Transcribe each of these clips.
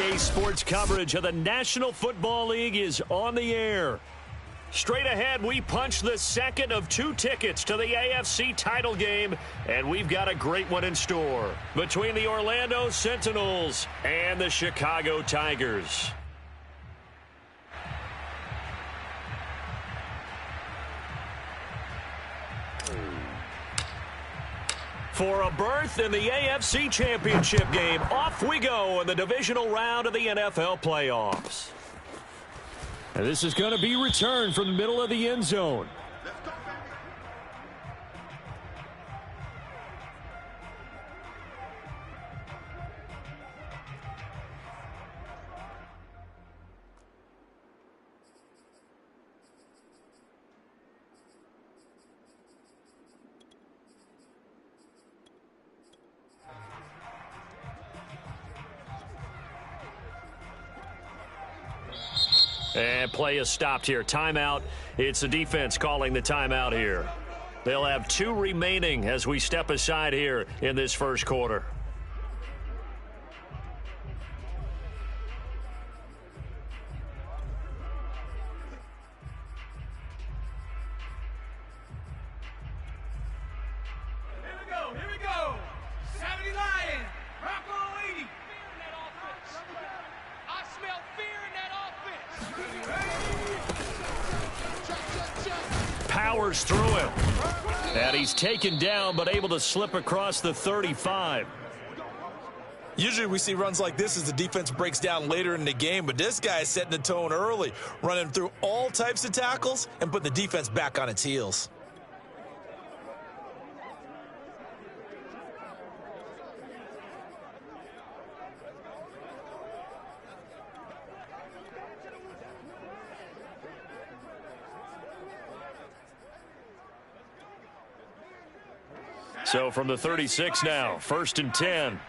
Weekday sports coverage of the National Football League is on the air. Straight ahead, we punch the second of 2 tickets to the AFC title game, and we've got a great one in store between the Orlando Sentinels and the Chicago Tigers. For a berth in the AFC Championship game, off we go in the divisional round of the NFL playoffs. And this is going to be returned from the middle of the end zone. And play is stopped here. Timeout. It's the defense calling the timeout here. They'll have 2 remaining as we step aside here in this first quarter. Here we go. 70 Lions. Rocco 80. I smell fear in that offense. Powers through him. And he's taken down but able to slip across the 35. Usually we see runs like this as the defense breaks down later in the game, but this guy is setting the tone early, running through all types of tackles and putting the defense back on its heels. So from the 36 now, 1st and 10.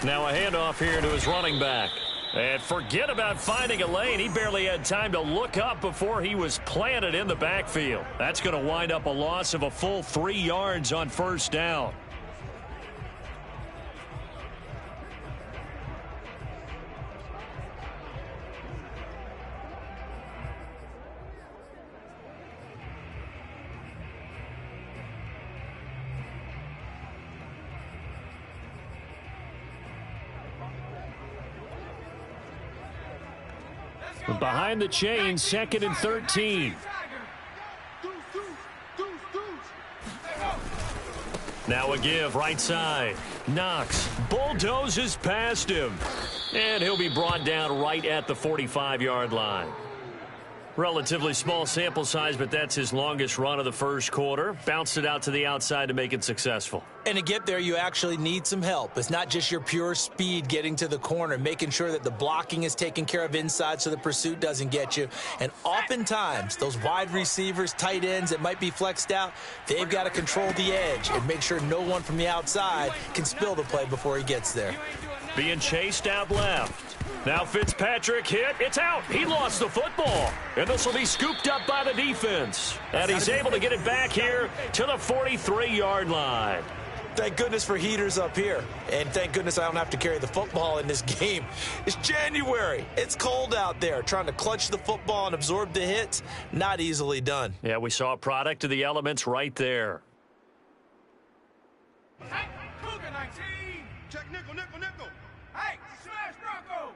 Now a handoff here to his running back. And forget about finding a lane. He barely had time to look up before he was planted in the backfield. That's going to wind up a loss of a full 3 yards on 1st down. Behind the chain, 2nd and 13. Now a give, right side. Knox bulldozes past him. And he'll be brought down right at the 45-yard line. Relatively small sample size, but that's his longest run of the first quarter. Bounced it out to the outside to make it successful. And to get there, you actually need some help. It's not just your pure speed getting to the corner, making sure that the blocking is taken care of inside so the pursuit doesn't get you. And oftentimes, those wide receivers, tight ends that might be flexed out, they've got to control the edge and make sure no one from the outside can spill the play before he gets there. Being chased out left. Now Fitzpatrick hit. It's out. He lost the football. And this will be scooped up by the defense. And he's able to get it back here to the 43-yard line. Thank goodness for heaters up here. And thank goodness I don't have to carry the football in this game. It's January. It's cold out there. Trying to clutch the football and absorb the hits, not easily done. Yeah, we saw a product of the elements right there. Hey, Cougar 19. Check nickel, nickel, nickel. Hey, smash Bronco.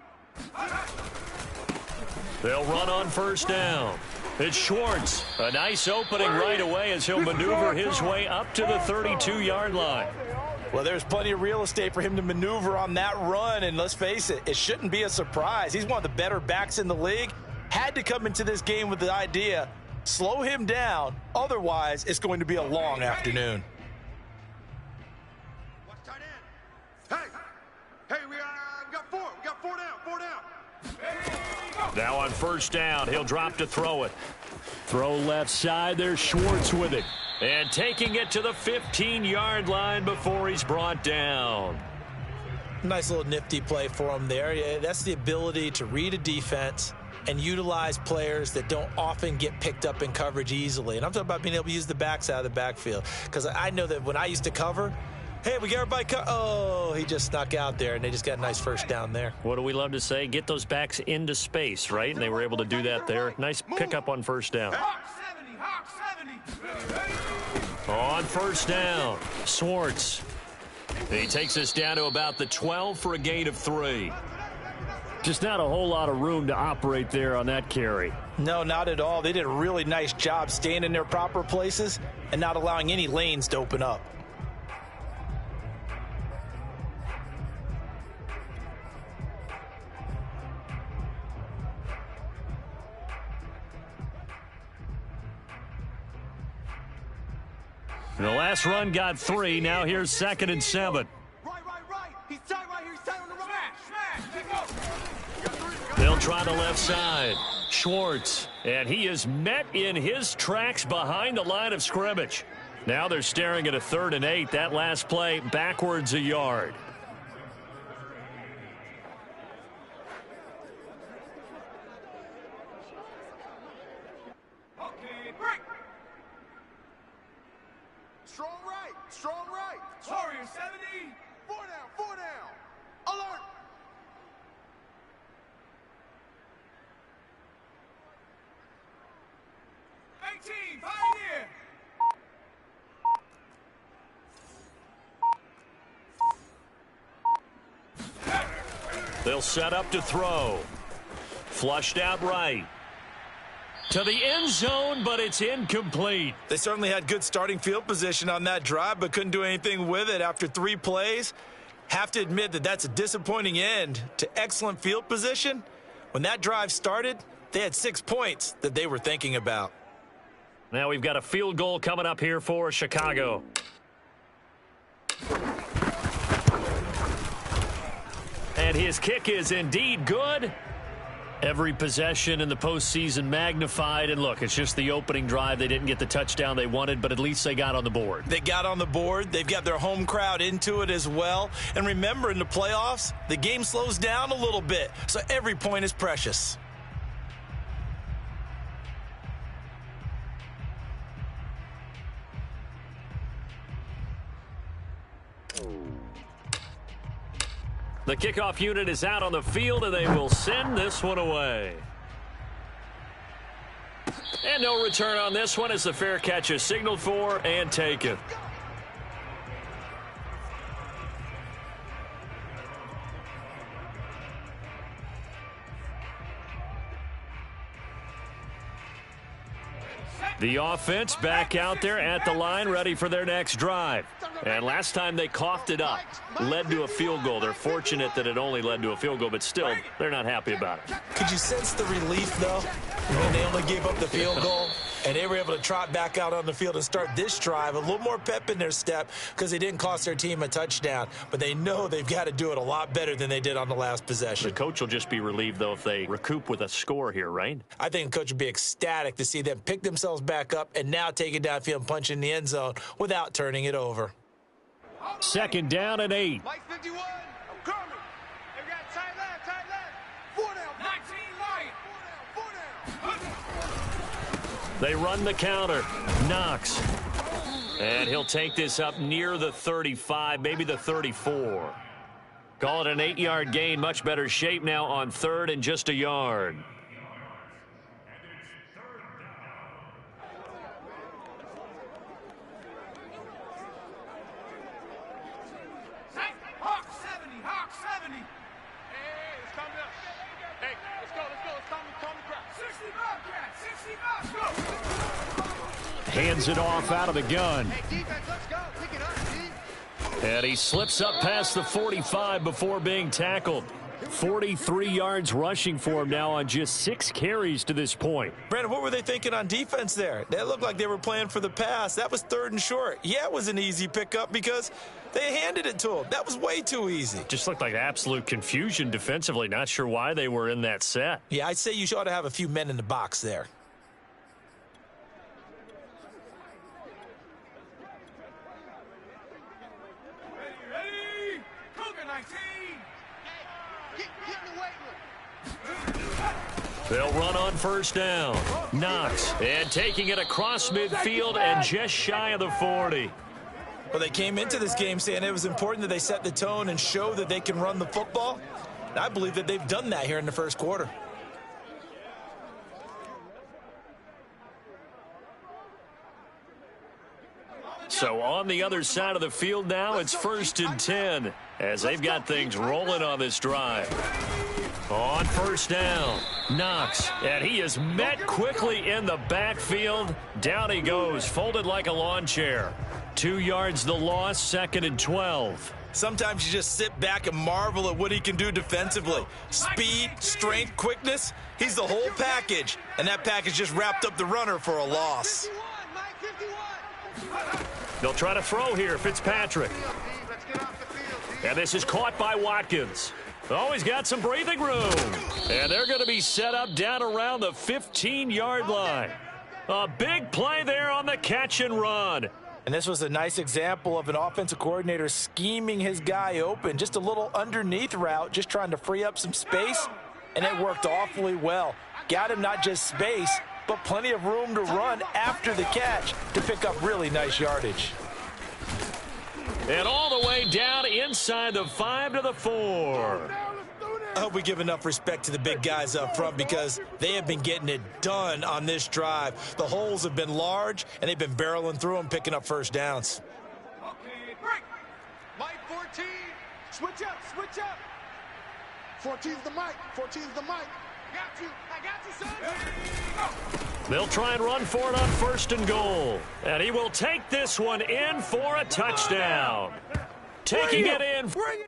They'll run on 1st down. It's Schwartz. A nice opening right away as he'll maneuver his way up to the 32-yard line. Well, there's plenty of real estate for him to maneuver on that run, and let's face it, it shouldn't be a surprise. He's one of the better backs in the league. Had to come into this game with the idea, slow him down, otherwise it's going to be a long afternoon. Watch tight end. Hey, we got 4. We got 4 down, 4 down. Now on 1st down, he'll drop to throw it. Throw left side, there's Schwartz with it. And taking it to the 15-yard line before he's brought down. Nice little nifty play for him there. Yeah, that's the ability to read a defense and utilize players that don't often get picked up in coverage easily. And I'm talking about being able to use the backs out of the backfield. Because I know that when I used to cover, Hey, we got everybody. Oh, he just snuck out there, and they just got a nice first down there. What do we love to say? Get those backs into space, right? And they were able to do that there. Nice pickup on first down. Hawk 70. On first down, Swartz. He takes us down to about the 12 for a gain of 3. Just not a whole lot of room to operate there on that carry. No, not at all. They did a really nice job staying in their proper places and not allowing any lanes to open up. The last run got 3. Now here's 2nd and 7. Right. He's tight right here. He's tight on the right. Smash. They'll try the left side. Schwartz. And he is met in his tracks behind the line of scrimmage. Now they're staring at a 3rd and 8. That last play backwards a yard. Okay, break. Strong right. Warrior 70. 4 down. Alert. Pioneer. They'll set up to throw. Flushed out right. To the end zone, but it's incomplete. They certainly had good starting field position on that drive, but couldn't do anything with it after 3 plays. Have to admit that that's a disappointing end to excellent field position. When that drive started, they had 6 points that they were thinking about. Now we've got a field goal coming up here for Chicago. And his kick is indeed good. Every possession in the postseason magnified. And look, it's just the opening drive. They didn't get the touchdown they wanted, but at least they got on the board. They got on the board. They've got their home crowd into it as well. And remember, in the playoffs, the game slows down a little bit. So every point is precious. The kickoff unit is out on the field, and they will send this one away. And no return on this one as the fair catch is signaled for and taken. The offense back out there at the line, ready for their next drive. And last time they coughed it up, led to a field goal. They're fortunate that it only led to a field goal, but still, they're not happy about it. Could you sense the relief, though, when they only gave up the field goal? And they were able to trot back out on the field and start this drive. A little more pep in their step because they didn't cost their team a touchdown. But they know they've got to do it a lot better than they did on the last possession. The coach will just be relieved, though, if they recoup with a score here, right? I think the coach would be ecstatic to see them pick themselves back up and now take it downfield and punch in the end zone without turning it over. 2nd down and 8. Mike 51. Kermit. They got tight left. 4 down. 19 right. 4 down. They run the counter. Knox. And he'll take this up near the 35, maybe the 34. Call it an 8-yard gain. Much better shape now on 3rd and just a yard. Hawk 70. Hey, it's coming up. Hey, let's go. It's time to crack. 60 Bobcats. 60 Bobcats. Go. Hands it off out of the gun. Hey, defense, let's go. Pick it up, And he slips up past the 45 before being tackled. 43 yards rushing for him now on just 6 carries to this point. Brandon, what were they thinking on defense there? That looked like they were playing for the pass. That was 3rd and short. Yeah, it was an easy pickup because they handed it to him. That was way too easy. Just looked like absolute confusion defensively. Not sure why they were in that set. Yeah, I'd say you ought to have a few men in the box there. Ready. Cougar 19. Get in the weight room. They'll run on first down. Knox, and taking it across midfield and just shy of the 40. Well, they came into this game saying it was important that they set the tone and show that they can run the football. And I believe that they've done that here in the first quarter. So on the other side of the field now, it's 1st and 10 as they've got things rolling on this drive. On first down, Knox, and he is met quickly in the backfield. Down he goes, folded like a lawn chair. 2 yards the loss, 2nd and 12. Sometimes you just sit back and marvel at what he can do defensively. Speed, strength, quickness, he's the whole package. And that package just wrapped up the runner for a loss. They'll try to throw here, Fitzpatrick. And this is caught by Watkins. Oh, he's got some breathing room. And they're going to be set up down around the 15-yard line. A big play there on the catch and run. And this was a nice example of an offensive coordinator scheming his guy open. Just a little underneath route, just trying to free up some space. And it worked awfully well. Got him not just space, but plenty of room to run after the catch to pick up really nice yardage. And all the way down inside the 5 to the 4. I hope we give enough respect to the big guys up front because they have been getting it done on this drive. The holes have been large, and they've been barreling through them, picking up first downs. Break. Mike 14. Switch up, switch up. 14's the mic. 14's the mic. Got you. I got you, son. They'll try and run for it on 1st and goal. And he will take this one in for a touchdown. Taking it in. Bring it.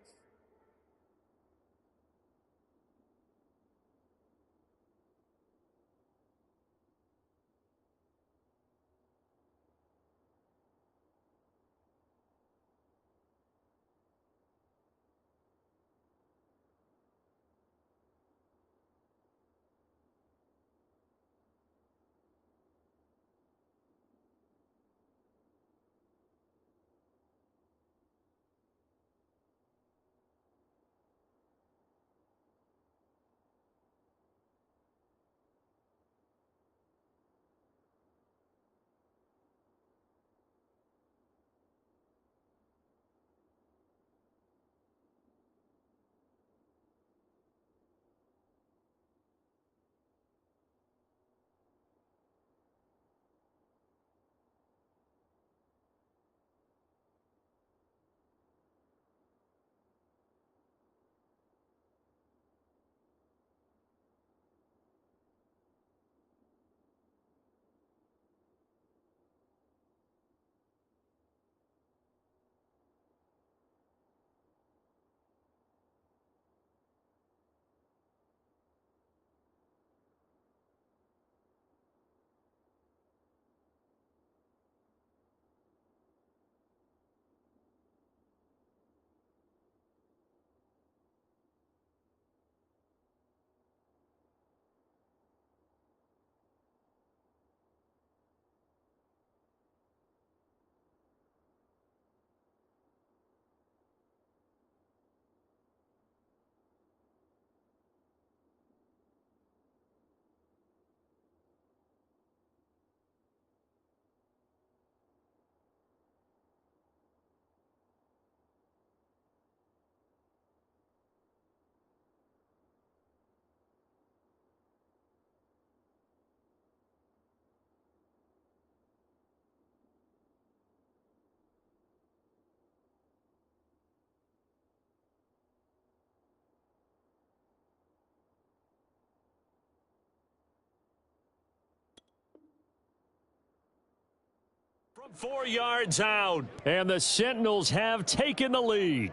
From 4 yards out, and the Sentinels have taken the lead.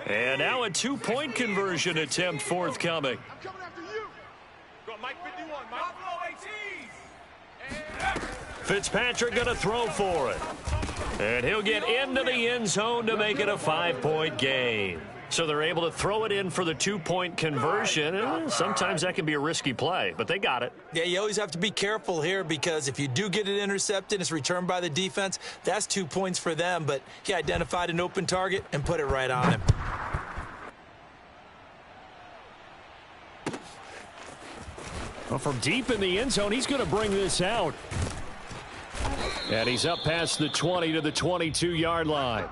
And now a 2-point conversion attempt forthcoming. I'm coming after you. Go, Mike 51. Mike 18. Fitzpatrick going to throw for it. And he'll get into the end zone to make it a 5-point game. So they're able to throw it in for the two-point conversion. Sometimes that can be a risky play, but they got it. Yeah, you always have to be careful here because if you do get it intercepted, it's returned by the defense, that's 2 points for them. But he identified an open target and put it right on him. Well, from deep in the end zone, he's going to bring this out. And he's up past the 20 to the 22-yard line.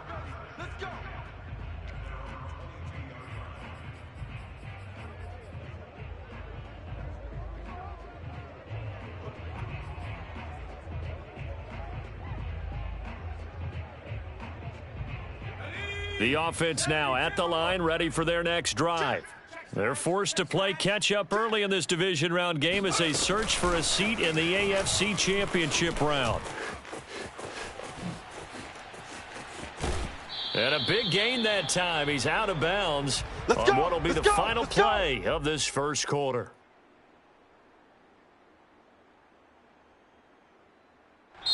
The offense now at the line, ready for their next drive. They're forced to play catch-up early in this division round game as they search for a seat in the AFC Championship round. And a big gain that time. He's out of bounds on what will be the final play of this first quarter.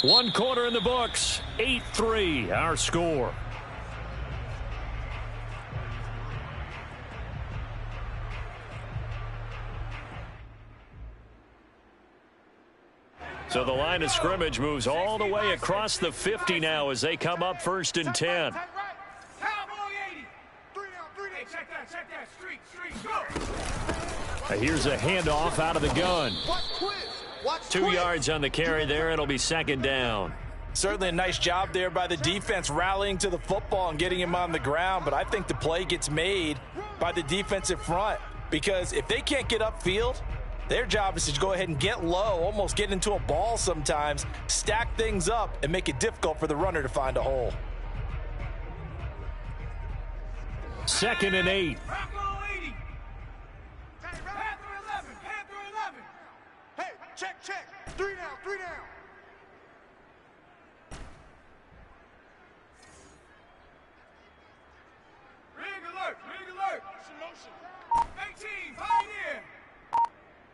One quarter in the books. 8-3, our score. So the line of scrimmage moves all the way across the 50 now as they come up 1st and 10. Here's a handoff out of the gun. 2 yards on the carry there. It'll be 2nd down. Certainly a nice job there by the defense rallying to the football and getting him on the ground. But I think the play gets made by the defensive front because if they can't get upfield, their job is to go ahead and get low, almost get into a ball sometimes, stack things up, and make it difficult for the runner to find a hole. 2nd and 8. Hey, check. 3 down. Rig alert. Motion. 18, pioneer.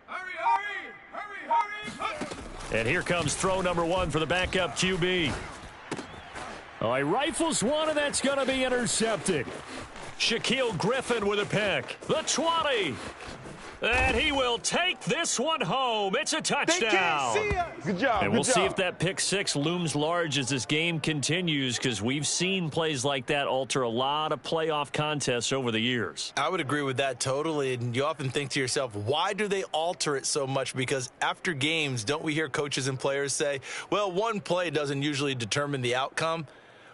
Hurry. And here comes throw number 1 for the backup QB. Oh, he rifles one, and that's going to be intercepted. Shaquille Griffin with a pick. The 20. And he will take this one home. It's a touchdown. They can't see us. Good job. And we'll see if that pick 6 looms large as this game continues because we've seen plays like that alter a lot of playoff contests over the years. I would agree with that totally. And you often think to yourself, why do they alter it so much? Because after games, don't we hear coaches and players say, well, one play doesn't usually determine the outcome?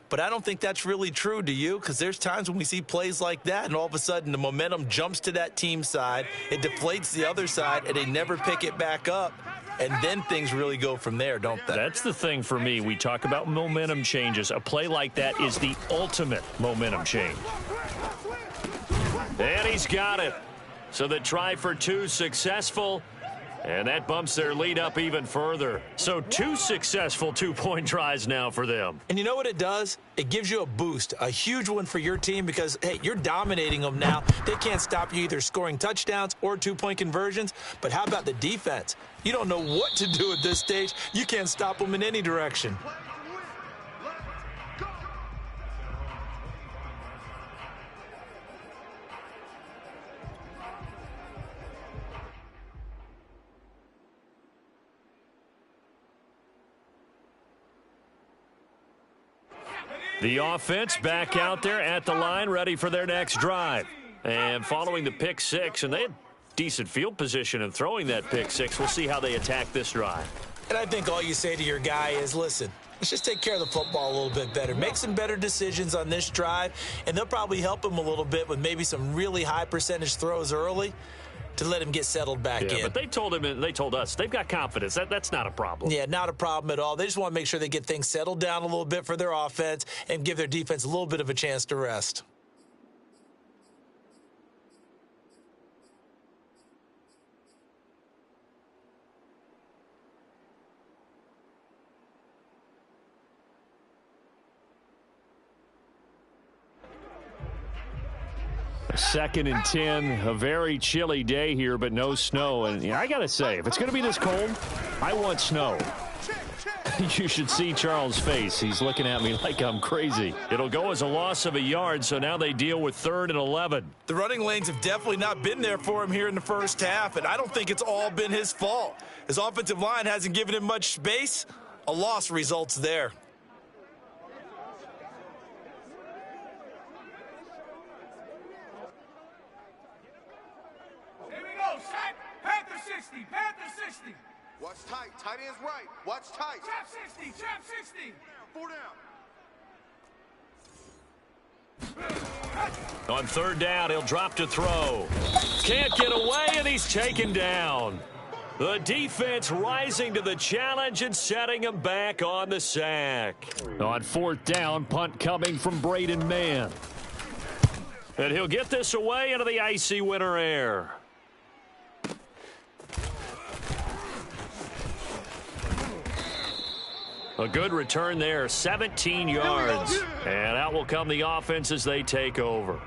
But I don't think that's really true, do you? Because there's times when we see plays like that, and all of a sudden the momentum jumps to that team side, it deflates the other side, and they never pick it back up. And then things really go from there, don't they? That's the thing for me. We talk about momentum changes. A play like that is the ultimate momentum change. And he's got it. So the try for 2 successful. And that bumps their lead up even further. So 2 successful two-point tries now for them. And you know what it does? It gives you a boost, a huge one for your team because, hey, you're dominating them now. They can't stop you either scoring touchdowns or two-point conversions. But how about the defense? You don't know what to do at this stage. You can't stop them in any direction. The offense back out there at the line, ready for their next drive. And following the pick 6, and they had decent field position in throwing that pick 6. We'll see how they attack this drive. And I think all you say to your guy is, listen, let's just take care of the football a little bit better. Make some better decisions on this drive, and they'll probably help him a little bit with maybe some really high percentage throws early to let him get settled back in. But they told him and they told us they've got confidence. That's not a problem. Yeah, not a problem at all. They just want to make sure they get things settled down a little bit for their offense and give their defense a little bit of a chance to rest. Second and 10, a very chilly day here, but no snow. And I got to say, if it's going to be this cold, I want snow. You should see Charles' face. He's looking at me like I'm crazy. It'll go as a loss of a yard, so now they deal with 3rd and 11. The running lanes have definitely not been there for him here in the first half, and I don't think it's all been his fault. His offensive line hasn't given him much space. A loss results there. Here we go, set. Panther 60, Panther 60. Watch tight, tight ends right. Watch tight. Trap 60, trap 60. 4 down. On 3rd down, he'll drop to throw. Can't get away, and he's taken down. The defense rising to the challenge and setting him back on the sack. On 4th down, punt coming from Braden Mann. And he'll get this away into the icy winter air. A good return there, 17 yards. And out will come the offense as they take over.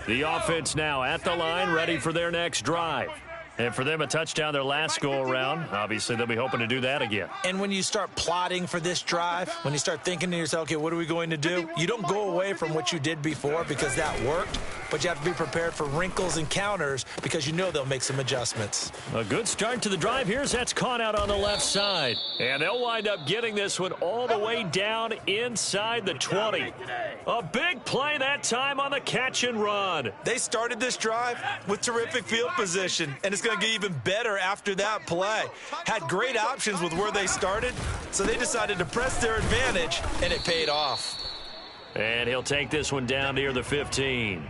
The offense now at the line, ready for their next drive. And for them, a touchdown their last go-around. Obviously, they'll be hoping to do that again. And when you start plotting for this drive, when you start thinking to yourself, okay, what are we going to do? You don't go away from what you did before because that worked, but you have to be prepared for wrinkles and counters because you know they'll make some adjustments. A good start to the drive. Here's that's caught out on the left side. And they'll wind up getting this one all the way down inside the 20. A big play that time on the catch and run. They started this drive with terrific field position, and it's going to get even better after that play. Had great options with where they started, so they decided to press their advantage, and it paid off. And he'll take this one down near the 15.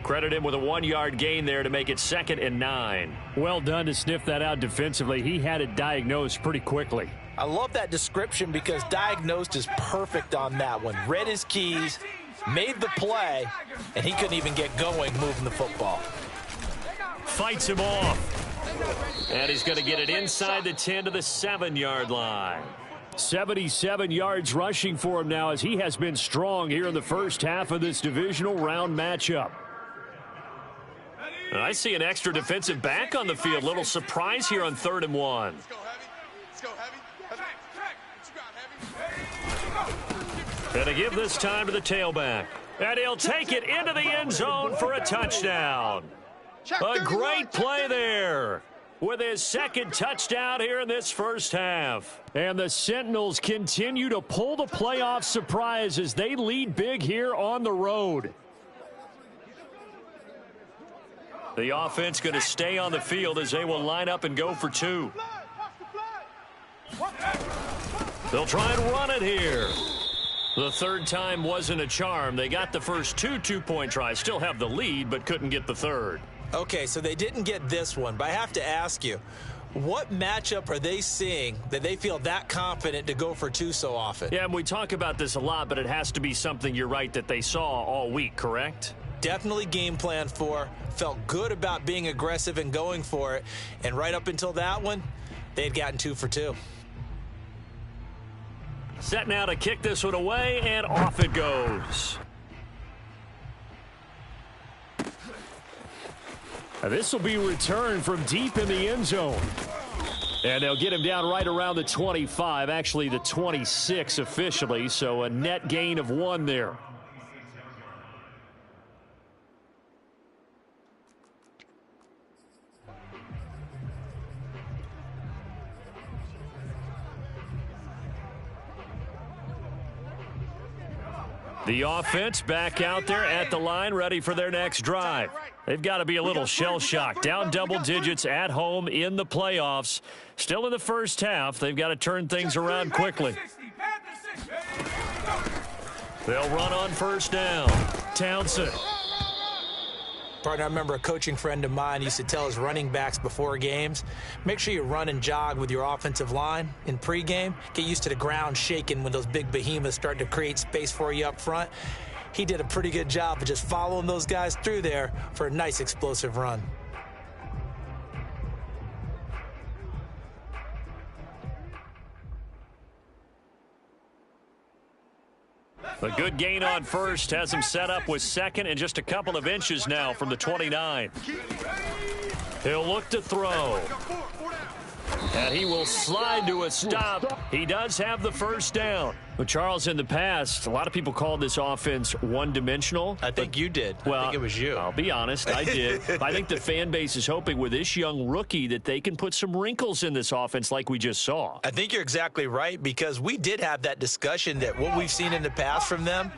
Credit him with a 1-yard gain there to make it 2nd and 9. Well done to sniff that out defensively. He had it diagnosed pretty quickly. I love that description because diagnosed is perfect on that one. Read his keys, made the play, and he couldn't even get going moving the football. Fights him off. And he's going to get it inside the 10 to the 7-yard line. 77 yards rushing for him now as he has been strong here in the first half of this divisional round matchup. I see an extra defensive back on the field. Little surprise here on 3rd and 1. And to give this time to the tailback. And he'll take it into the end zone for a touchdown. A great play there with his 2nd touchdown here in this first half. And the Sentinels continue to pull the playoff surprise as they lead big here on the road. The offense going to stay on the field as they will line up and go for 2. They'll try and run it here. The 3rd time wasn't a charm. They got the first 2 two-point tries. Still have the lead, but couldn't get the 3rd. Okay, so they didn't get this one, but I have to ask you, what matchup are they seeing that they feel that confident to go for 2 so often? Yeah, and we talk about this a lot, but it has to be something, you're right, that they saw all week, correct? Definitely game plan for, felt good about being aggressive and going for it, and right up until that one, they had gotten 2 for 2. Set now to kick this one away, and off it goes. This will be returned from deep in the end zone. And they'll get him down right around the 25, actually the 26 officially, so a net gain of 1 there. The offense back out there at the line, ready for their next drive. They've got to be a little shell-shocked. Down double digits at home in the playoffs. Still in the first half. They've got to turn things around quickly. They'll run on 1st down. Townsend. Partner, I remember a coaching friend of mine used to tell his running backs before games, make sure you run and jog with your offensive line in pregame. Get used to the ground shaking when those big behemoths start to create space for you up front. He did a pretty good job of just following those guys through there for a nice explosive run. A good gain on first has him set up with second and just a couple of inches now from the 29. He'll look to throw. And he will slide to a stop. He does have the first down. But Charles, in the past, a lot of people called this offense one-dimensional. I think you did. Well, I think it was you. I'll be honest, I did. I think the fan base is hoping with this young rookie that they can put some wrinkles in this offense like we just saw. I think you're exactly right, because we did have that discussion that what we've seen in the past from them,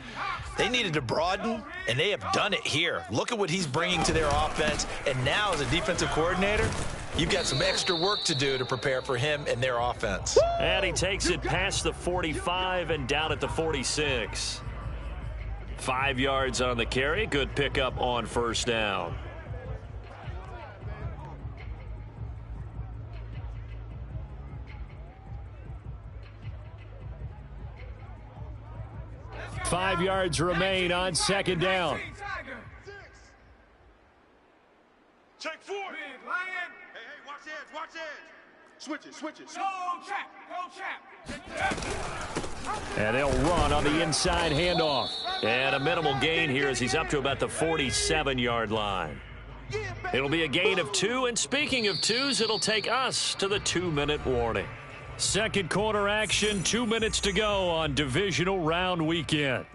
they needed to broaden, and they have done it here. Look at what he's bringing to their offense, and now as a defensive coordinator, you've got some extra work to do to prepare for him and their offense. And he takes it past the 45 and down at the 46. 5 yards on the carry. Good pickup on first down. Five yards remain on second down. Check 4. Hey, watch edge, watch edge. Switch it. Go trap. And they'll run on the inside handoff. And a minimal gain here as he's up to about the 47-yard line. It'll be a gain of 2, and speaking of 2s, it'll take us to the 2-minute warning. Second quarter action, 2 minutes to go on divisional round weekend.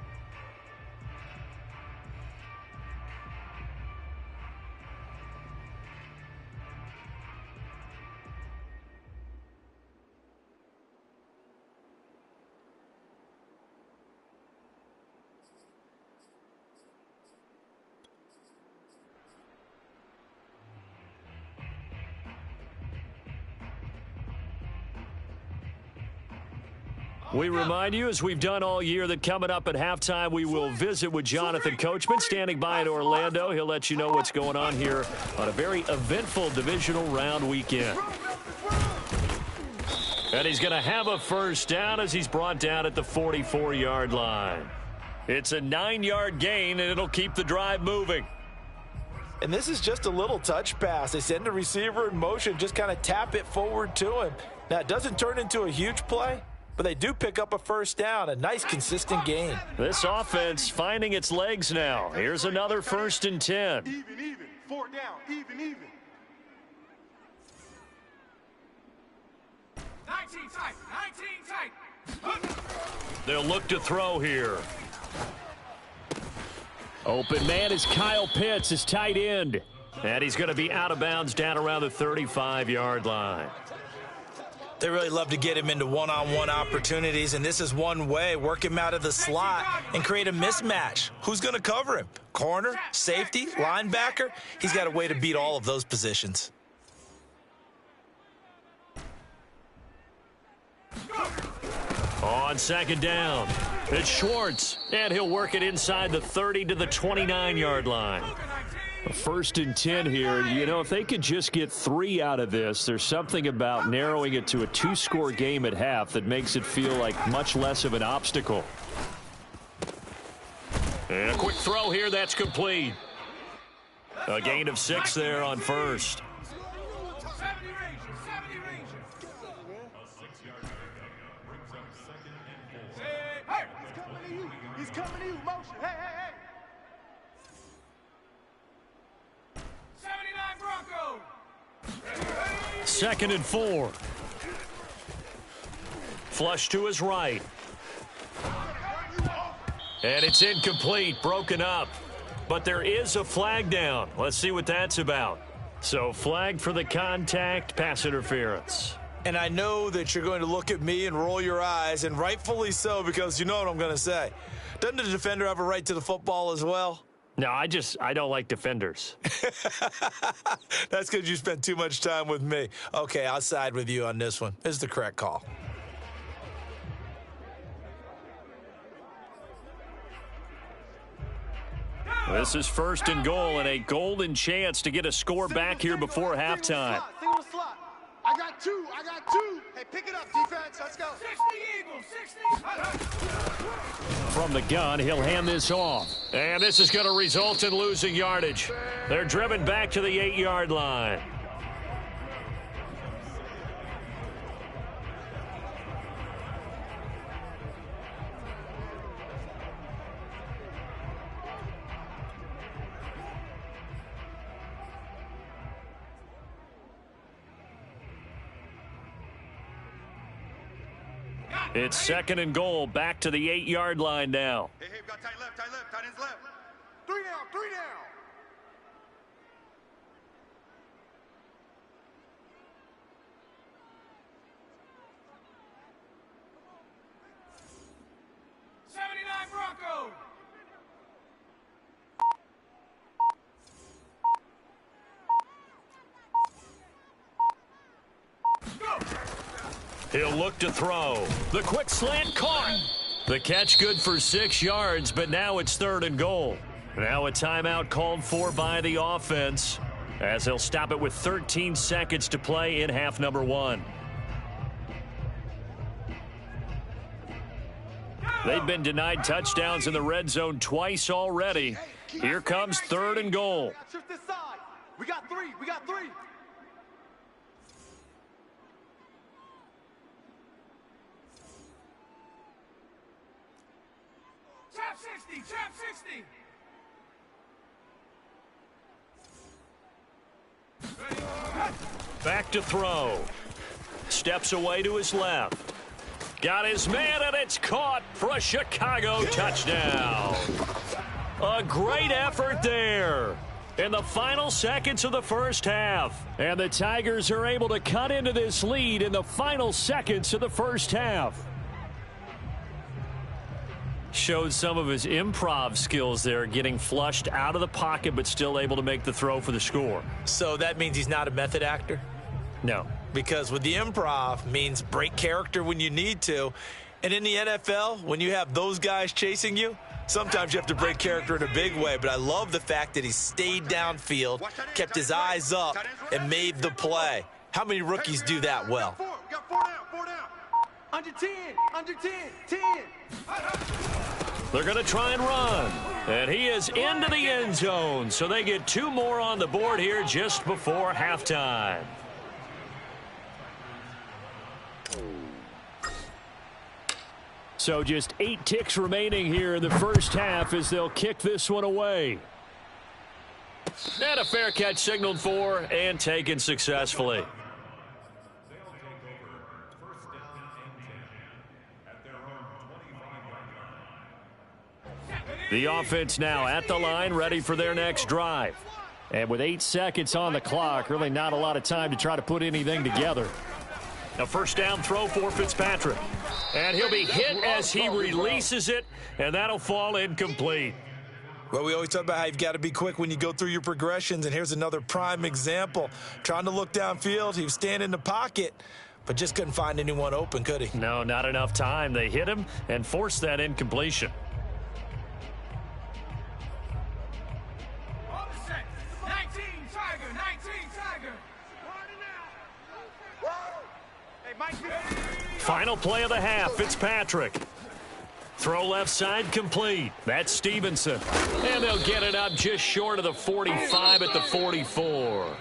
We remind you, as we've done all year, that coming up at halftime, we will visit with Jonathan Coachman, standing by in Orlando. He'll let you know what's going on here on a very eventful divisional round weekend. And he's going to have a first down as he's brought down at the 44-yard line. It's a 9-yard gain, and it'll keep the drive moving. And this is just a little touch pass. They send the receiver in motion, just kind of tap it forward to him. Now, it doesn't turn into a huge play, but they do pick up a first down, a nice, consistent gain. This offense finding its legs now. Here's another 1st and 10. Even. 4 down. Even. 19 tight. They'll look to throw here. Open man is Kyle Pitts, his tight end. And he's going to be out of bounds down around the 35-yard line. They really love to get him into one-on-one opportunities, and this is one way. Work him out of the slot and create a mismatch. Who's going to cover him? Corner, safety, linebacker? He's got a way to beat all of those positions. On second down, it's Schwartz, and he'll work it inside the 30 to the 29-yard line. A 1st and 10 here. You know, if they could just get 3 out of this, there's something about narrowing it to a 2-score game at half that makes it feel like much less of an obstacle. And a quick throw here, that's complete. A gain of 6 there on first. He's coming to you. Motion. Hey. 2nd and 4. Flush to his right. And it's incomplete, broken up. But there is a flag down. Let's see what that's about. So flag for the contact, pass interference. And I know that you're going to look at me and roll your eyes, and rightfully so, because you know what I'm going to say. Doesn't the defender have a right to the football as well? No, I don't like defenders. That's because you spent too much time with me. Okay, I'll side with you on this one. This is the correct call. This is 1st and goal and a golden chance to get a score back here before halftime. Single slot. I got two. Hey, pick it up, defense. Let's go. 60 Eagles, 60. From the gun, he'll hand this off. And this is going to result in losing yardage. They're driven back to the 8-yard line. It's 2nd and goal, back to the 8-yard line now. Hey, we got tight left, tight ends left. 3 down, 3 down. Bronco. He'll look to throw. The quick slant caught. The catch good for 6 yards, but now it's 3rd and goal. Now a timeout called for by the offense, as they'll stop it with 13 seconds to play in half number 1. They've been denied touchdowns in the red zone twice already. Here comes 3rd and goal. Shift this side. We got 3. We got 3. Trap 60. Trap 60. Back to throw. Steps away to his left. Got his man, and it's caught for a Chicago touchdown. A great effort there in the final seconds of the first half. And the Tigers are able to cut into this lead in the final seconds of the first half. Showed some of his improv skills there, getting flushed out of the pocket but still able to make the throw for the score. So that means he's not a method actor? No. Because with the improv means break character when you need to. And in the NFL, when you have those guys chasing you, sometimes you have to break character in a big way. But I love the fact that he stayed downfield, kept his eyes up, and made the play. How many rookies do that well? We got 4 down, 4 down. Under 10, under 10, 10. They're going to try and run. And he is into the end zone. So they get 2 more on the board here just before halftime. So just 8 ticks remaining here in the first half as they'll kick this one away. And a fair catch signaled for and taken successfully. The offense now at the line, ready for their next drive. And with 8 seconds on the clock, really not a lot of time to try to put anything together. A first down throw for Fitzpatrick. And he'll be hit as he releases it, and that'll fall incomplete. Well, we always talk about how you've got to be quick when you go through your progressions, and here's another prime example. Trying to look downfield, he was standing in the pocket, but just couldn't find anyone open, could he? No, not enough time. They hit him and forced that incompletion. On the set. 19 Tiger. 19 Tiger. Hey, Mike. Final play of the half, Fitzpatrick. Throw left side complete. That's Stevenson. And they'll get it up just short of the 45 at the 44.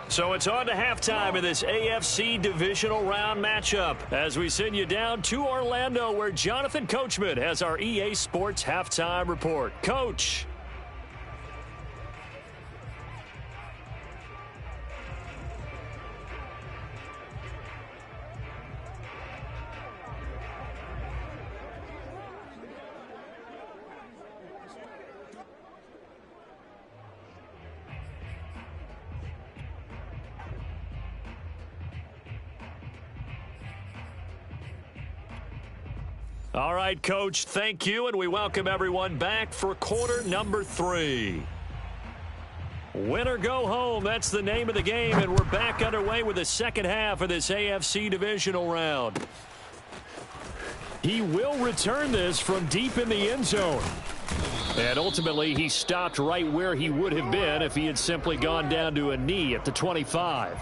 So it's on to halftime in this AFC divisional round matchup as we send you down to Orlando where Jonathan Coachman has our EA Sports halftime report. Coach. All right, Coach, thank you, and we welcome everyone back for quarter number 3. Win or go home, that's the name of the game, and we're back underway with the second half of this AFC divisional round. He will return this from deep in the end zone. And ultimately, he stopped right where he would have been if he had simply gone down to a knee at the 25.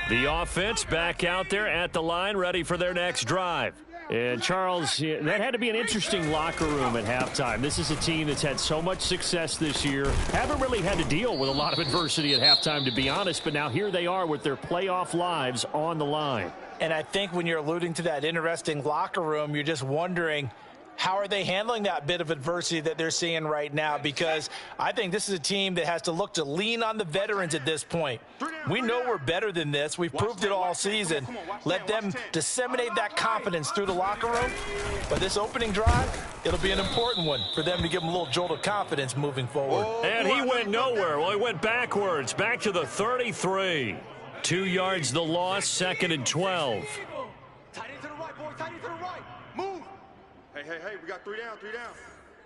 The offense back out there at the line, ready for their next drive. And, Charles, that had to be an interesting locker room at halftime. This is a team that's had so much success this year. Haven't really had to deal with a lot of adversity at halftime, to be honest. But now here they are with their playoff lives on the line. And I think when you're alluding to that interesting locker room, you're just wondering, how are they handling that bit of adversity that they're seeing right now? Because I think this is a team that has to look to lean on the veterans at this point. We know we're better than this. We've proved it all season. Let them disseminate that confidence through the locker room. But this opening drive, it'll be an important one for them to give them a little jolt of confidence moving forward. And he went nowhere. Well, he went backwards, back to the 33. 2 yards the loss, 2nd and 12. Tight end to the right, boy. Tight end to the right. Move. Hey, we got 3 down, 3 down.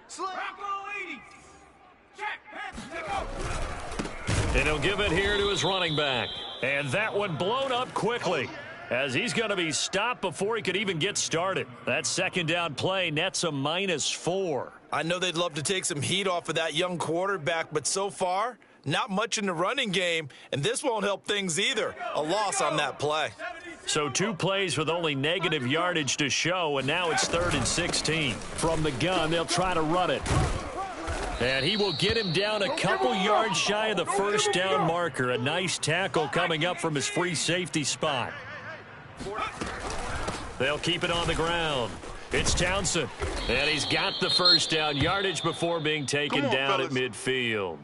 Slip. Bronco 80. Check. Pass. Take go. And he'll give it here to his running back. And that one blown up quickly, as he's going to be stopped before he could even get started. That second down play nets a -4. I know they'd love to take some heat off of that young quarterback, but so far, not much in the running game, and this won't help things either. A loss on that play. So 2 plays with only negative yardage to show, and now it's 3rd and 16. From the gun, they'll try to run it. And he will get him down a couple yards shy of the first down marker. A nice tackle coming up from his free safety spot. They'll keep it on the ground. It's Townsend, and he's got the first down yardage before being taken down at midfield.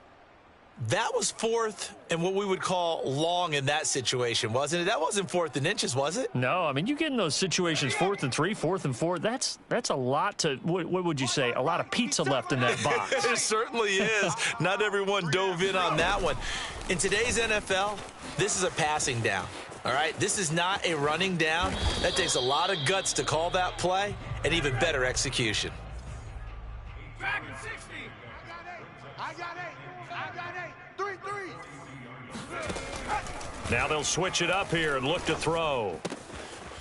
That was 4th and what we would call long in that situation, wasn't it? That wasn't 4th and inches, was it? No, I mean, you get in those situations 4th and 3, 4th and 4. That's a lot to, what would you say, a lot of pizza left in that box. It certainly is. Not everyone dove in on that one. In today's NFL, this is a passing down, all right? This is not a running down. That takes a lot of guts to call that play and even better execution. Dragon 60. I got 8. 3. Now they'll switch it up here and look to throw.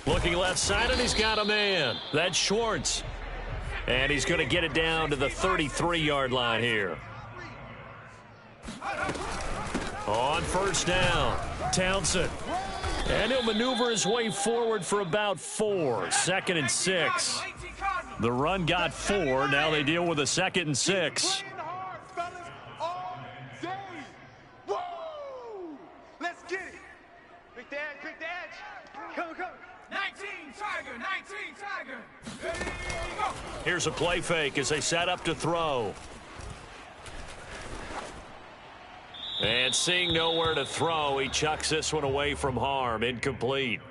Looking left side, and he's got a man. That's Schwartz. And he's going to get it down to the 33-yard line here. On first down, Townsend. And he'll maneuver his way forward for about 4. 2nd and 6. The run got 4. Now they deal with a 2nd and 6. Let's get it. Pick the edge. Come. 19 Tiger. 19 Tiger. Ready, go. Here's a play fake as they set up to throw. And seeing nowhere to throw, he chucks this one away from harm. Incomplete.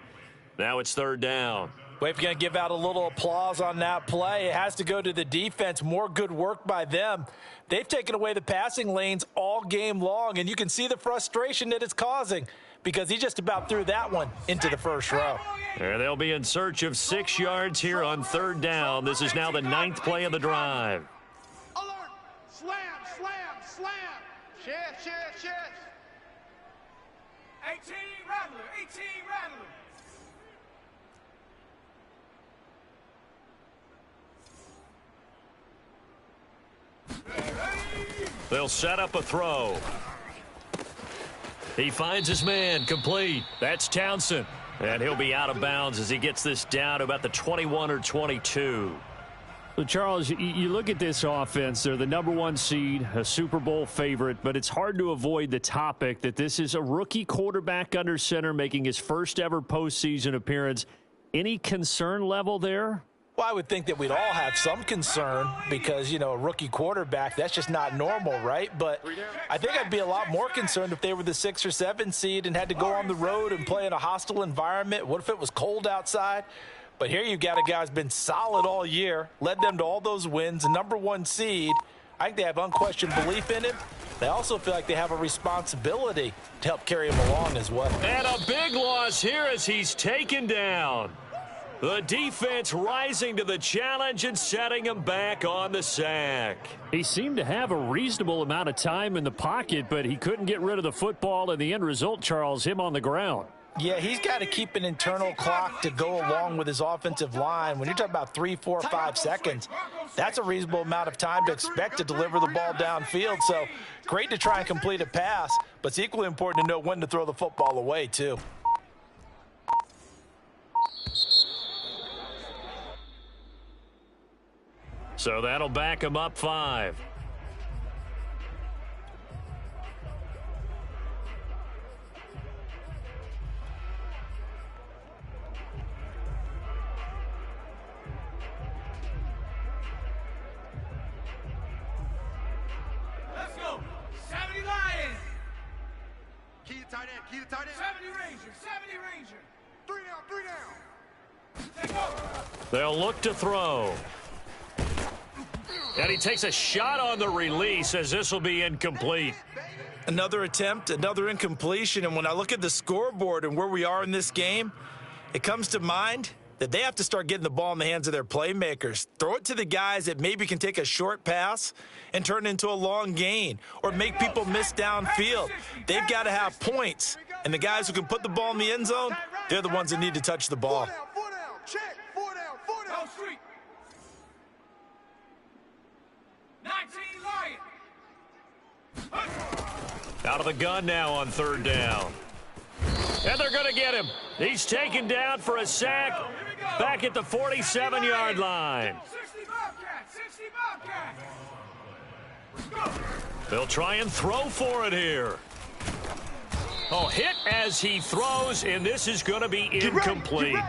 Now it's 3rd down. Well, if you're going to give out a little applause on that play, it has to go to the defense. More good work by them. They've taken away the passing lanes all game long, and you can see the frustration that it's causing because he just about threw that one into the first row. And they'll be in search of 6 yards here on 3rd down. This is now the 9th play of the drive. Alert. Slam. Chest. 18 Rattler. 18 Rattler. They'll set up a throw. He finds his man, complete. That's Townsend. And he'll be out of bounds as he gets this down to about the 21 or 22. So, Charles, you look at this offense. They're the #1 seed, a Super Bowl favorite, but it's hard to avoid the topic that this is a rookie quarterback under center making his first ever postseason appearance. Any concern level there? Well, I would think that we'd all have some concern because, a rookie quarterback, that's just not normal, right? But I think I'd be a lot more concerned if they were the 6 or 7 seed and had to go on the road and play in a hostile environment. What if it was cold outside? But here you got a guy who's been solid all year, led them to all those wins, a #1 seed. I think they have unquestioned belief in him. They also feel like they have a responsibility to help carry him along as well. And a big loss here as he's taken down. The defense rising to the challenge and setting him back on the sack. He seemed to have a reasonable amount of time in the pocket, but he couldn't get rid of the football, and the end result, Charles, him on the ground. Yeah, he's got to keep an internal clock to go along with his offensive line. When you're talking about 3, 4, 5 seconds, that's a reasonable amount of time to expect to deliver the ball downfield. So great to try and complete a pass, but it's equally important to know when to throw the football away, too. So that'll back him up 5. Let's go. 70 Lions. Key to tight end, key to tight end. 70 Ranger. 70 Ranger. 3 down, 3 down. Take over. They'll look to throw. And he takes a shot on the release as this will be incomplete. Another attempt, another incompletion, and when I look at the scoreboard and where we are in this game, it comes to mind that they have to start getting the ball in the hands of their playmakers. Throw it to the guys that maybe can take a short pass and turn it into a long gain or make people miss downfield. They've got to have points, and the guys who can put the ball in the end zone, they're the ones that need to touch the ball. 4 down, check. 4 down, 4 down. Go street. 19 Lions. Out of the gun now on 3rd down. And they're going to get him. He's taken down for a sack back at the 47-yard line. 60 Bobcat. 60 Bobcat. They'll try and throw for it here. Oh, hit as he throws, and this is going to be incomplete.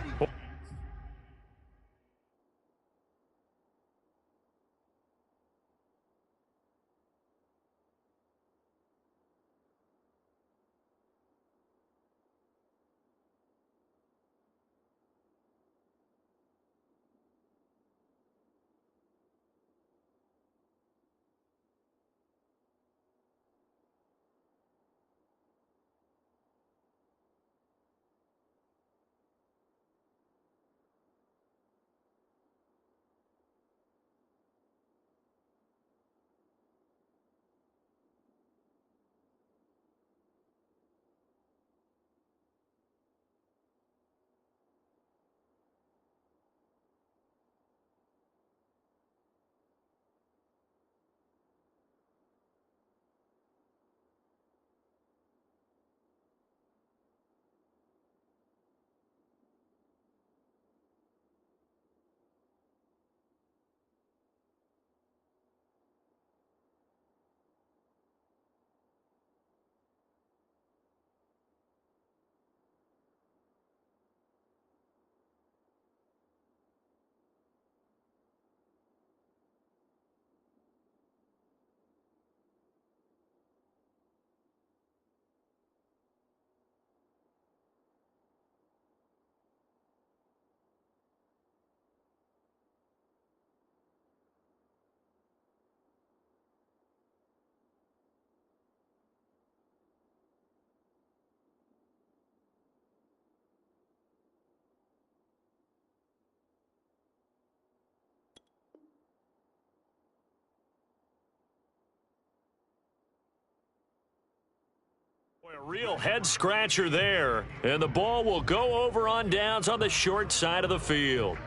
A real head-scratcher there, and the ball will go over on downs on the short side of the field.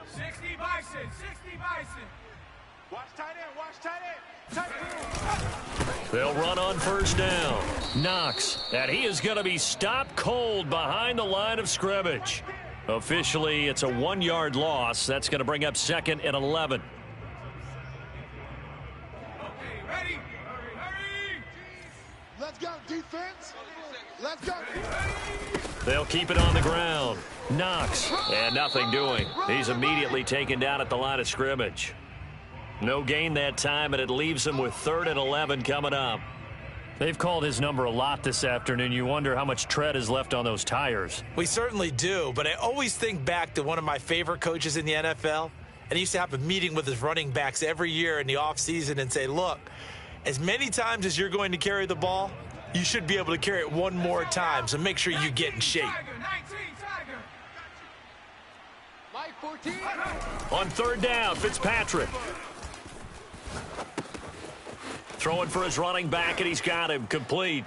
60 Bison. 60 Bison. Watch tight end, watch tight end. Tight end. They'll run on 1st down. Knox, and he is going to be stopped cold behind the line of scrimmage. Officially, it's a 1-yard loss. That's going to bring up 2nd and 11. Ready. Hurry. Let's go, defense. Let's go. They'll keep it on the ground. Knox, and nothing doing. He's immediately taken down at the line of scrimmage. No gain that time, and it leaves him with 3rd and 11 coming up. They've called his number a lot this afternoon. You wonder how much tread is left on those tires. We certainly do, but I always think back to one of my favorite coaches in the NFL, and he used to have a meeting with his running backs every year in the offseason and say, look, as many times as you're going to carry the ball, you should be able to carry it one more time, so make sure you get in shape. 19 Tiger. Mike 14. On 3rd down, Fitzpatrick. Throwing for his running back, and he's got him complete.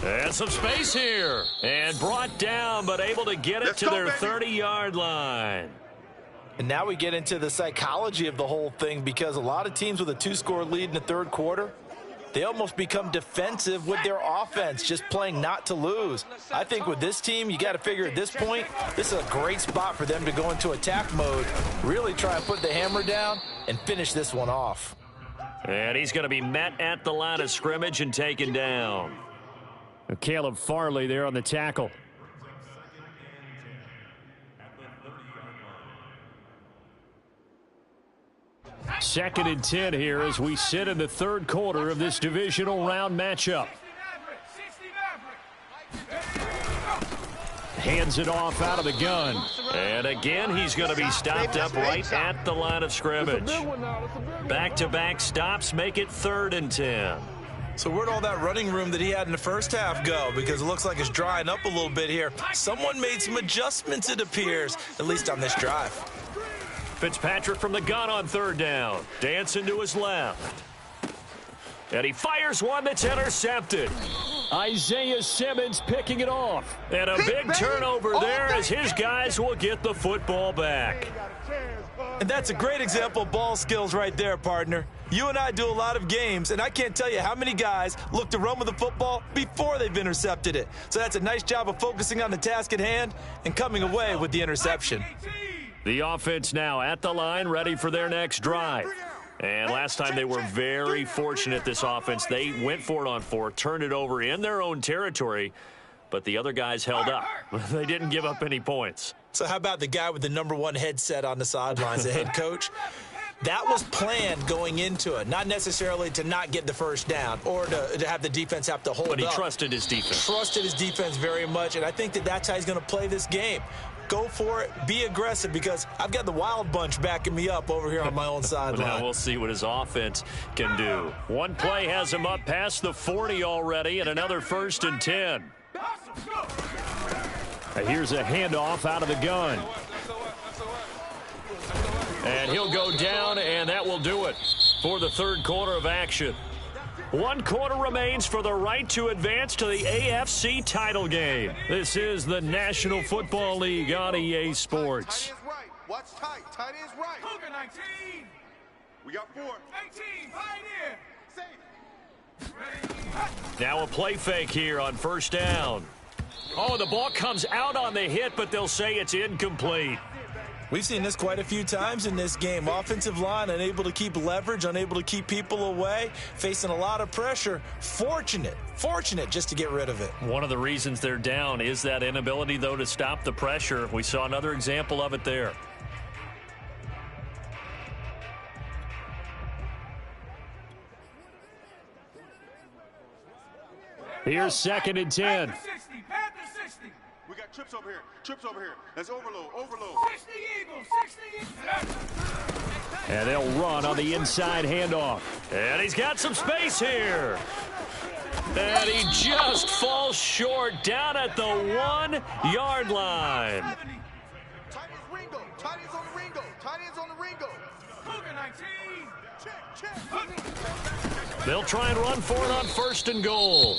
And some space here. And brought down, but able to get it to their 30-yard line. And now we get into the psychology of the whole thing, because a lot of teams with a 2-score lead in the 3rd quarter, they almost become defensive with their offense, just playing not to lose. I think with this team, you got to figure at this point, this is a great spot for them to go into attack mode, really try and put the hammer down and finish this one off. And he's going to be met at the line of scrimmage and taken down. Caleb Farley there on the tackle. Second and 10 here as we sit in the third quarter of this divisional round matchup. Hands it off out of the gun. And again, he's going to be stopped up right at the line of scrimmage. Back-to-back stops make it 3rd and 10. So where'd all that running room that he had in the first half go? Because it looks like it's drying up a little bit here. Someone made some adjustments, it appears, at least on this drive. Fitzpatrick from the gun on 3rd down. Dancing to his left. And he fires one that's intercepted. Isaiah Simmons picking it off. And a big turnover there as his guys will get the football back. And that's a great example of ball skills right there, partner. You and I do a lot of games, and I can't tell you how many guys look to run with the football before they've intercepted it. So that's a nice job of focusing on the task at hand and coming away with the interception. The offense now at the line, ready for their next drive. And last time they were very fortunate, this offense. They went for it on 4, turned it over in their own territory, but the other guys held up. They didn't give up any points. So how about the guy with the #1 headset on the sidelines, the head coach? That was planned going into it, not necessarily to not get the first down or to have the defense have to hold up. But he trusted his defense. Trusted his defense very much, and I think that's how he's going to play this game. Go for it, be aggressive, because I've got the wild bunch backing me up over here on my own sideline. Now we'll see what his offense can do. One play has him up past the 40 already, and another 1st and 10. Here's a handoff out of the gun. And he'll go down, and that will do it for the 3rd quarter of action. 1 quarter remains for the right to advance to the AFC title game. This is the National Football League on EA Sports. Tight ends right. Watch tight. Tight ends right. Cougar 19. We got 4. 18. Pioneer. Safe. Now a play fake here on 1st down. Oh, the ball comes out on the hit, but they'll say it's incomplete. We've seen this quite a few times in this game. Offensive line unable to keep leverage, unable to keep people away, facing a lot of pressure. Fortunate just to get rid of it. One of the reasons they're down is that inability, though, to stop the pressure. We saw another example of it there. Here's 2nd and 10. Panther 60. Panther 60. We got trips over here. Trips over here. That's overload. Overload. 60 Eagles. 60. And they'll run on the inside handoff. And he's got some space here. And he just falls short down at the 1-yard line. Tight ends Ringo. Tight ends on the Ringo. Tight ends on the Ringo. Cougar 19. Check. They'll try and run for it on 1st and goal.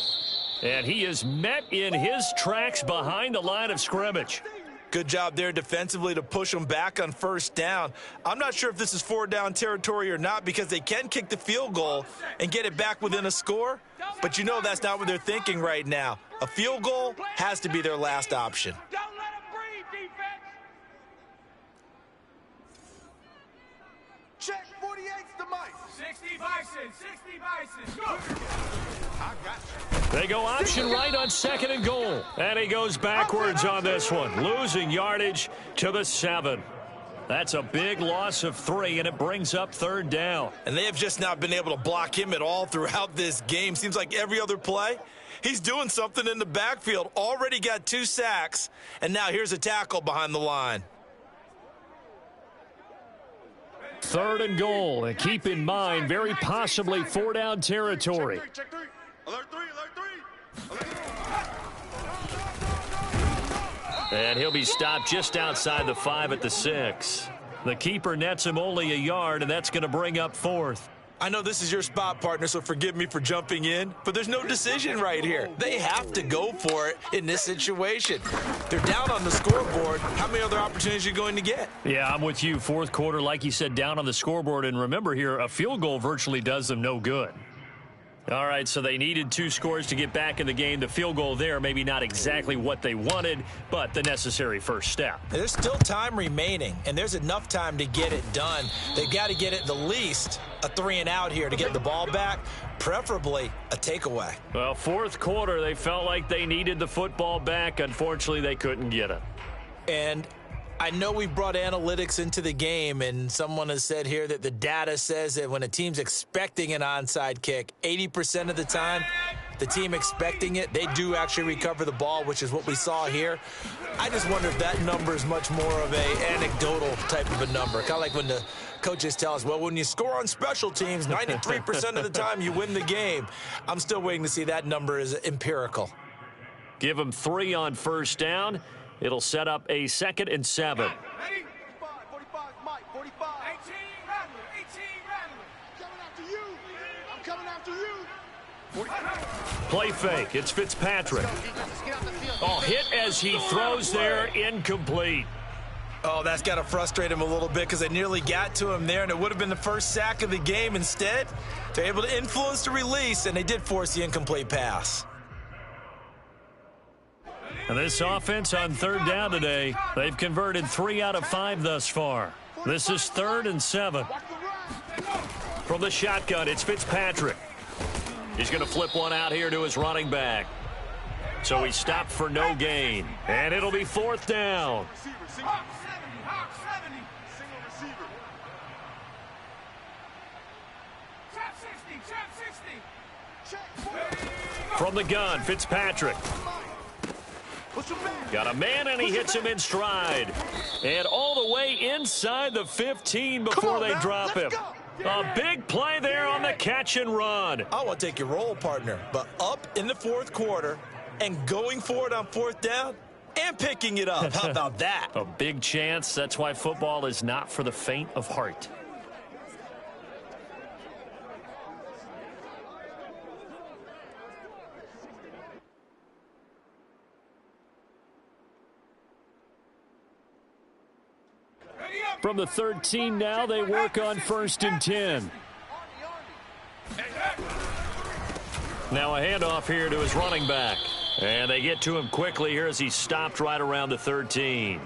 And he is met in his tracks behind the line of scrimmage. Good job there defensively to push them back on 1st down. I'm not sure if this is 4-down territory or not, because they can kick the field goal and get it back within a score. But you know that's not what they're thinking right now. A field goal has to be their last option. Don't let him breathe, defense. Check. 48's the mic. 60 Bison. 60 Bison. Go. I got you. They go option right on 2nd and goal. And he goes backwards on this one, losing yardage to the 7. That's a big loss of 3, and it brings up 3rd down. And they have just not been able to block him at all throughout this game. Seems like every other play, he's doing something in the backfield. Already got 2 sacks, and now here's a tackle behind the line. 3rd and goal, and keep in mind, very possibly 4-down territory. Check 3. Alert 3. Alert 3. And he'll be stopped just outside the 5 at the 6. The keeper nets him only a yard, and that's going to bring up 4th. I know this is your spot, partner, so forgive me for jumping in, but there's no decision right here. They have to go for it in this situation. They're down on the scoreboard. How many other opportunities are you going to get? Yeah, I'm with you. 4th quarter, like you said, down on the scoreboard. And remember here, a field goal virtually does them no good. All right, so they needed 2 scores to get back in the game. The field goal there, maybe not exactly what they wanted, but the necessary first step. There's still time remaining, and there's enough time to get it done. They've got to get it the least a 3-and-out here to get the ball back, preferably a takeaway. Well, fourth quarter, they felt like they needed the football back. Unfortunately, they couldn't get it. And I know we brought analytics into the game, and someone has said here that the data says that when a team's expecting an onside kick, 80% of the time, the team expecting it, they do actually recover the ball, which is what we saw here. I just wonder if that number is much more of a anecdotal type of a number. Kind of like when the coaches tell us, well, when you score on special teams, 93% of the time you win the game. I'm still waiting to see that number is empirical. Give them 3 on first down. It'll set up a 2nd and 7. Ready? 45, Mike, 45. 18 Rattler, 18 Rattler. Coming after you. I'm coming after you. Play fake. It's Fitzpatrick. Oh, hit as he throws there, incomplete. Oh, that's got to frustrate him a little bit because they nearly got to him there, and it would have been the first sack of the game. Instead, they're able to influence the release, and they did force the incomplete pass. And this offense on 3rd down today, they've converted 3 out of 5 thus far. This is 3rd and 7. From the shotgun, it's Fitzpatrick. He's going to flip one out here to his running back. So he stopped for no gain. And it'll be 4th down. Hawk 70, Hawk 70. Single receiver. Trap 60, trap 60. Check. From the gun, Fitzpatrick. Push him back. Got a man, and he hits him in stride. And all the way inside the 15 before they drop him. A big play there on the catch and run. I want to take your role, partner, but up in the 4th quarter and going for it on 4th down and picking it up. How about that? A big chance. That's why football is not for the faint of heart. From the 13 now, they work on 1st and 10. Now a handoff here to his running back. And they get to him quickly here as he stopped right around the 13.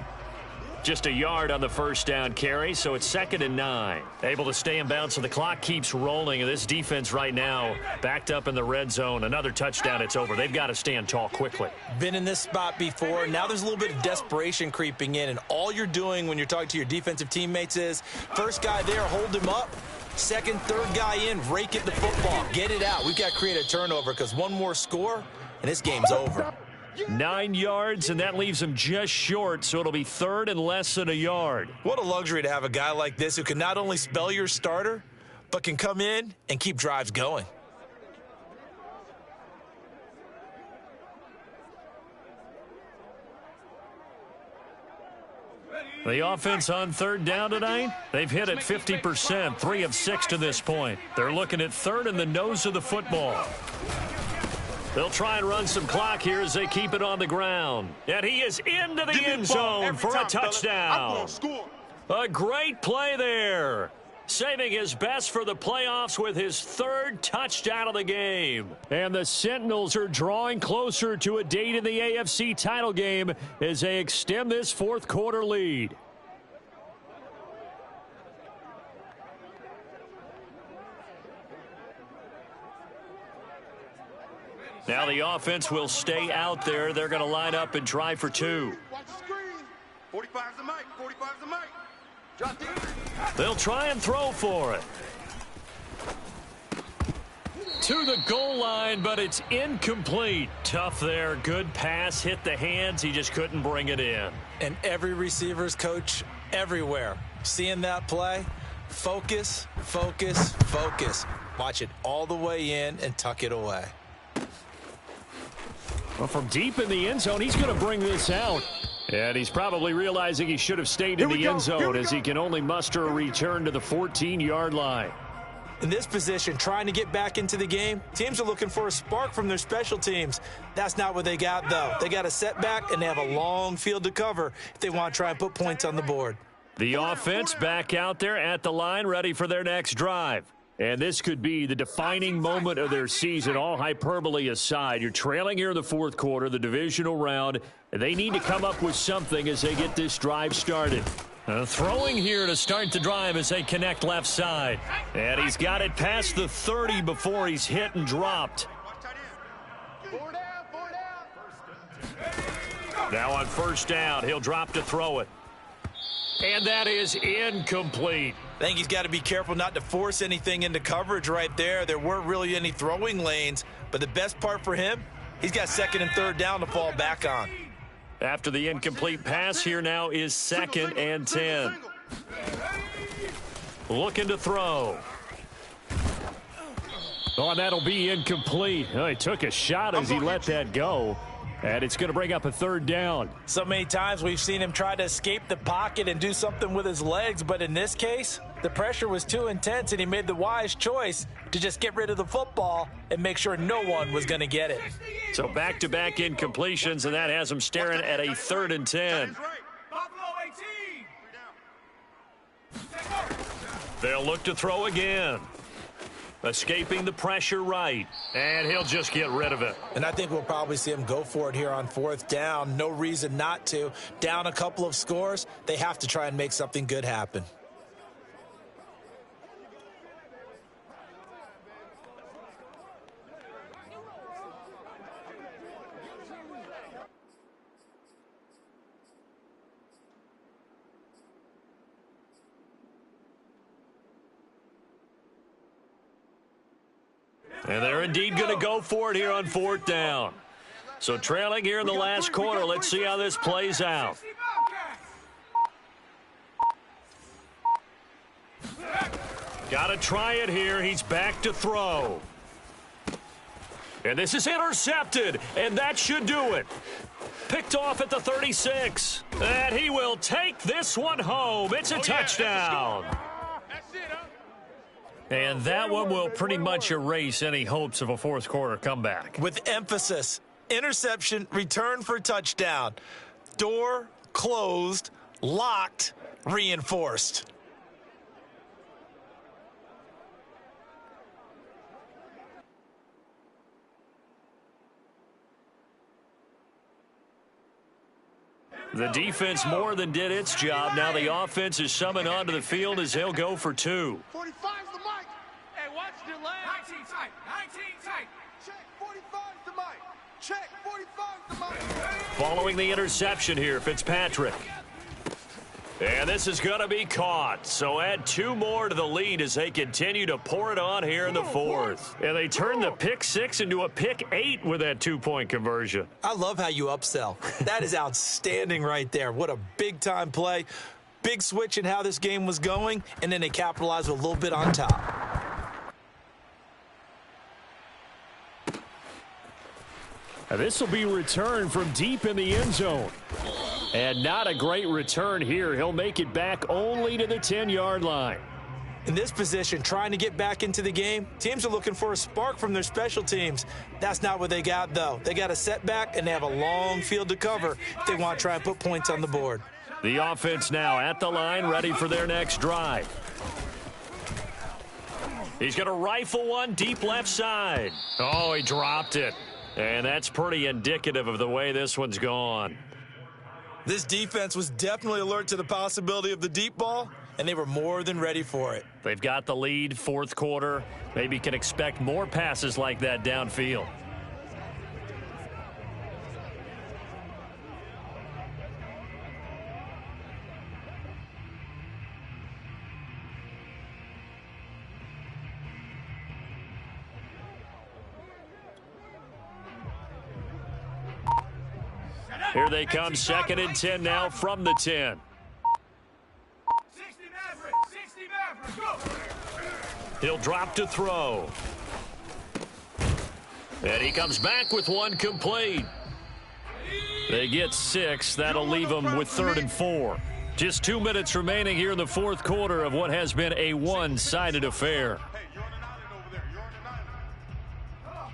Just a yard on the first down carry, so it's 2nd and 9. Able to stay in bounds, so the clock keeps rolling. And this defense right now backed up in the red zone. Another touchdown, it's over. They've got to stand tall quickly. Been in this spot before. Now there's a little bit of desperation creeping in, and all you're doing when you're talking to your defensive teammates is first guy there, hold him up. Second, third guy in, rake it the football. Get it out. We've got to create a turnover because one more score, and this game's over. 9 yards, and that leaves him just short, so it'll be 3rd and less than a yard. What a luxury to have a guy like this who can not only spell your starter, but can come in and keep drives going. The offense on 3rd down tonight, they've hit it 50%, 3 of 6 to this point. They're looking at 3rd in the nose of the football. They'll try and run some clock here as they keep it on the ground. And he is into the end zone for a touchdown. A great play there. Saving his best for the playoffs with his 3rd touchdown of the game. And the Sentinels are drawing closer to a date in the AFC title game as they extend this 4th quarter lead. Now the offense will stay out there. They're going to line up and try for 2. Watch the screen. 45's the mic. 45's the mic. Drop deep. They'll try and throw for it. To the goal line, but it's incomplete. Tough there. Good pass. Hit the hands. He just couldn't bring it in. And every receiver's coach everywhere. Seeing that play, focus, focus, focus. Watch it all the way in and tuck it away. Well, from deep in the end zone, he's going to bring this out. And he's probably realizing he should have stayed in the end zone as he can only muster a return to the 14-yard line. In this position, trying to get back into the game, teams are looking for a spark from their special teams. That's not what they got, though. They got a setback, and they have a long field to cover if they want to try and put points on the board. The offense back out there at the line, ready for their next drive. And this could be the defining moment of their season, all hyperbole aside. You're trailing here in the fourth quarter, the divisional round. They need to come up with something as they get this drive started. Throwing here to start the drive as they connect left side. And he's got it past the 30 before he's hit and dropped. Now on first down, he'll drop to throw it. And that is incomplete. I think he's got to be careful not to force anything into coverage right there. There weren't really any throwing lanes, but the best part for him, he's got second and third down to fall back on. After the incomplete pass, here now is second and 10. Looking to throw. Oh, and that'll be incomplete. Oh, he took a shot as he let that go. And it's going to bring up a third down. So many times we've seen him try to escape the pocket and do something with his legs, but in this case, the pressure was too intense and he made the wise choice to just get rid of the football and make sure no one was going to get it. So back-to-back incompletions, and that has him staring at a third and 10. They'll look to throw again. Escaping the pressure right, and he'll just get rid of it. And I think we'll probably see him go for it here on fourth down. No reason not to. Down a couple of scores, they have to try and make something good happen. And they're indeed going to go for it here on fourth down. So trailing here in the last quarter. Let's see how this plays out. Got to try it here. He's back to throw. And this is intercepted, and that should do it. Picked off at the 36. And he will take this one home. It's a touchdown. And that one will pretty much erase any hopes of a fourth quarter comeback. With emphasis, interception, return for touchdown. Door closed, locked, reinforced. The defense more than did its job. Now the offense is summoned onto the field as they'll go for two. 45's the mic. Hey, watch the leg. 19 tight. 19 tight. Check. 45's the mic. Check. 45's the mic. Following the interception here, Fitzpatrick. And this is going to be caught. So add two more to the lead as they continue to pour it on here in the fourth. And they turn the pick six into a pick 8 with that two-point conversion. I love how you upsell. That is outstanding right there. What a big-time play. Big switch in how this game was going, and then they capitalized a little bit on top. Now this will be returned from deep in the end zone. And not a great return here. He'll make it back only to the 10-yard line. In this position, trying to get back into the game, teams are looking for a spark from their special teams. That's not what they got, though. They got a setback, and they have a long field to cover if they want to try and put points on the board. The offense now at the line, ready for their next drive. He's going to rifle one deep left side. Oh, he dropped it. And that's pretty indicative of the way this one's gone. This defense was definitely alert to the possibility of the deep ball, and they were more than ready for it. They've got the lead, fourth quarter. Maybe can expect more passes like that downfield. Here they come, second and 10 now from the 10. 60 Mavericks, go! He'll drop to throw. And he comes back with one complete. They get 6. That'll leave them with third and 4. Just 2 minutes remaining here in the fourth quarter of what has been a one-sided affair.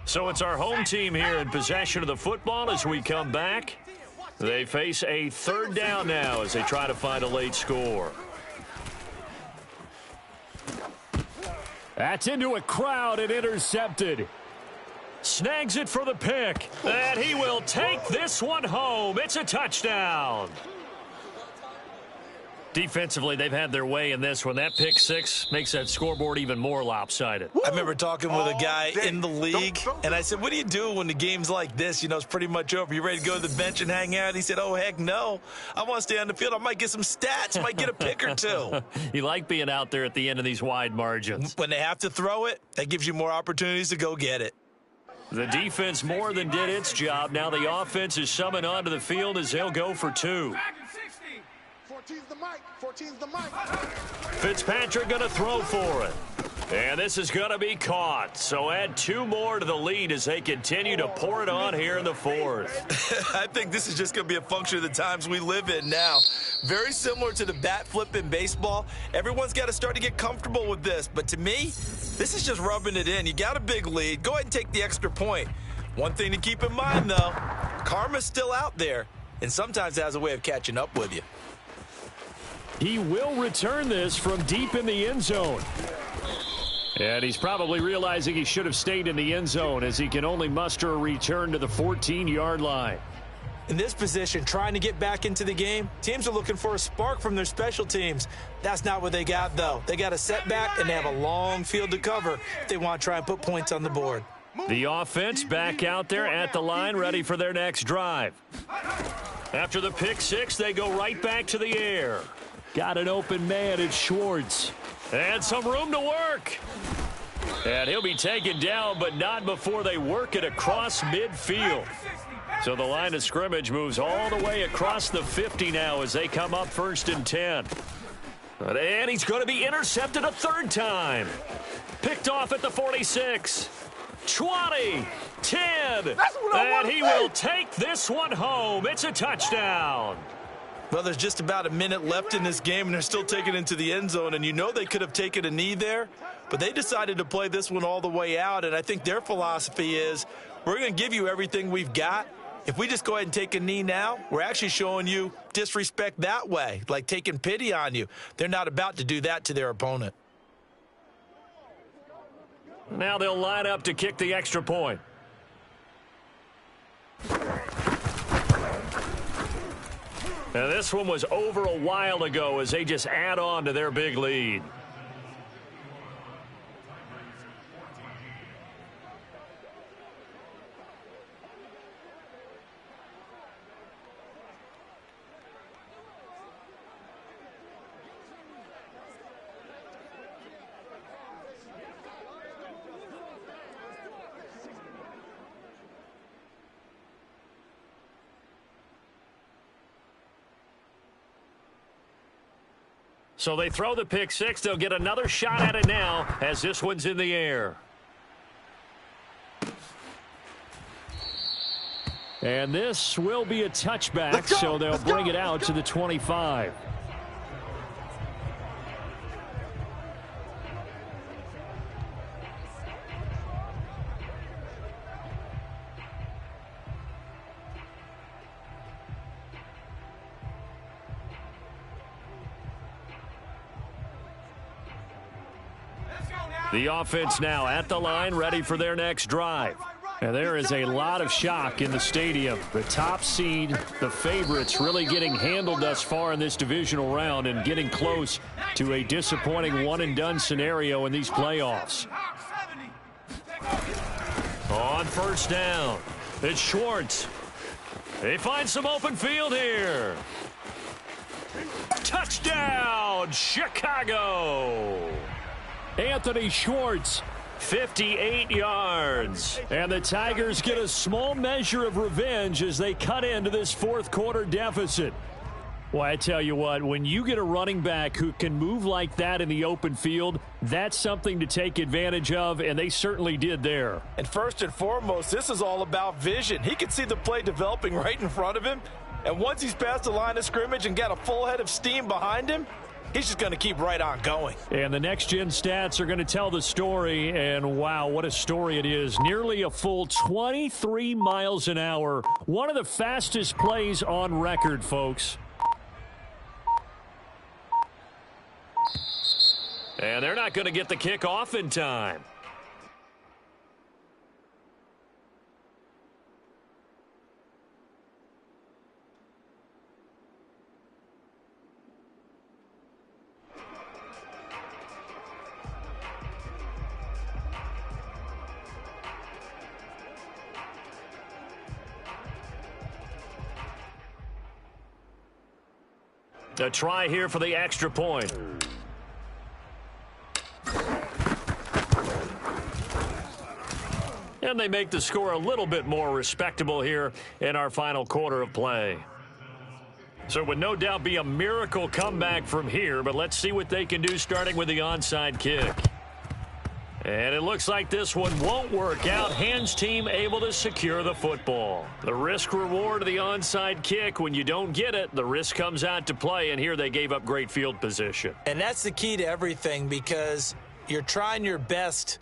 So it's our home team here in possession of the football as we come back. They face a third down now as they try to find a late score. That's into a crowd and intercepted. Snags it for the pick. And he will take this one home. It's a touchdown. Defensively, they've had their way in this one. That pick six makes that scoreboard even more lopsided. I remember talking with a guy in the league, and I said, what do you do when the game's like this? You know, it's pretty much over. You ready to go to the bench and hang out? He said, oh, heck no. I want to stay on the field. I might get some stats. I might get a pick or two. You like being out there at the end of these wide margins. When they have to throw it, that gives you more opportunities to go get it. The defense more than did its job. Now the offense is summoned onto the field as they'll go for two. 14's the mic. 14's the mic. Fitzpatrick going to throw for it. And this is going to be caught. So add two more to the lead as they continue to pour it on here in the fourth. I think this is just going to be a function of the times we live in now. Very similar to the bat flip in baseball. Everyone's got to start to get comfortable with this. But to me, this is just rubbing it in. You got a big lead. Go ahead and take the extra point. One thing to keep in mind, though, karma's still out there, and sometimes it has a way of catching up with you. He will return this from deep in the end zone. And he's probably realizing he should have stayed in the end zone as he can only muster a return to the 14-yard line. In this position, trying to get back into the game, teams are looking for a spark from their special teams. That's not what they got, though. They got a setback, and they have a long field to cover if they want to try and put points on the board. The offense back out there at the line, ready for their next drive. After the pick six, they go right back to the air. Got an open man, it's Schwartz. And some room to work. And he'll be taken down, but not before they work it across midfield. So the line of scrimmage moves all the way across the 50 now as they come up 1st and 10. And he's going to be intercepted a third time. Picked off at the 46. 20, 10, and he will take this one home. It's a touchdown. Well, there's just about a minute left in this game, and they're still taking it into the end zone. And you know they could have taken a knee there, but they decided to play this one all the way out. And I think their philosophy is, we're going to give you everything we've got. If we just go ahead and take a knee now, we're actually showing you disrespect that way, like taking pity on you. They're not about to do that to their opponent. Now they'll line up to kick the extra point. Now this one was over a while ago as they just add on to their big lead. So they throw the pick six. They'll get another shot at it now as this one's in the air. And this will be a touchback, so they'll bring it out to the 25. The offense now at the line, ready for their next drive. And there is a lot of shock in the stadium. The top seed, the favorites, really getting handled thus far in this divisional round and getting close to a disappointing one-and-done scenario in these playoffs. On first down, it's Schwartz. They find some open field here. Touchdown, Chicago! Anthony Schwartz, 58 yards. And the Tigers get a small measure of revenge as they cut into this fourth quarter deficit. Well, I tell you what, when you get a running back who can move like that in the open field, that's something to take advantage of, and they certainly did there. And first and foremost, this is all about vision. He could see the play developing right in front of him, and once he's past the line of scrimmage and got a full head of steam behind him, he's just going to keep right on going. And the next-gen stats are going to tell the story, and wow, what a story it is. Nearly a full 23 miles an hour. One of the fastest plays on record, folks. And they're not going to get the kick off in time. A try here for the extra point. And they make the score a little bit more respectable here in our final quarter of play. So it would no doubt be a miracle comeback from here, but let's see what they can do starting with the onside kick. And it looks like this one won't work out. Hands team able to secure the football. The risk reward of the onside kick, when you don't get it, the risk comes out to play, and here they gave up great field position. And that's the key to everything, because you're trying your best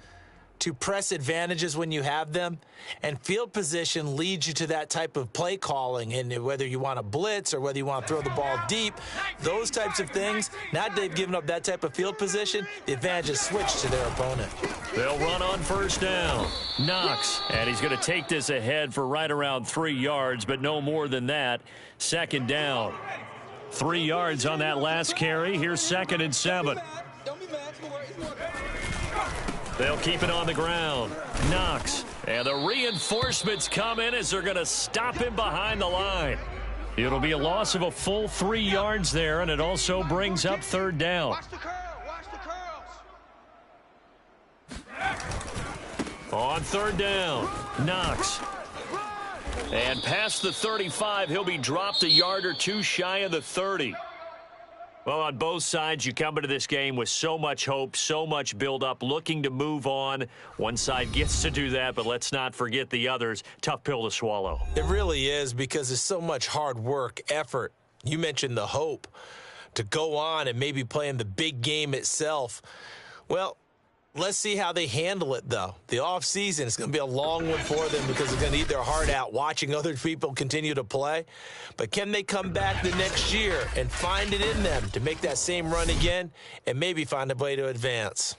to press advantages when you have them, and field position leads you to that type of play calling. And whether you want to blitz or whether you want to throw the ball deep, those types of things, now that they've given up that type of field position, the advantage is switched to their opponent. They'll run on first down. Knox, and he's going to take this ahead for right around 3 yards, but no more than that. Second down. 3 yards on that last carry. Here's 2nd and 7. They'll keep it on the ground. Knox. And the reinforcements come in as they're going to stop him behind the line. It'll be a loss of a full 3 yards there, and it also brings up 3rd down. Watch the curl. Watch the curls. On 3rd down, Knox. And past the 35, he'll be dropped a yard or two shy of the 30. Well, on both sides, you come into this game with so much hope, so much build-up, looking to move on. One side gets to do that, but let's not forget the others. Tough pill to swallow. It really is, because there's so much hard work, effort. You mentioned the hope to go on and maybe play in the big game itself. Well, let's see how they handle it, though. The offseason is going to be a long one for them, because they're going to eat their heart out watching other people continue to play. But can they come back the next year and find it in them to make that same run again and maybe find a way to advance?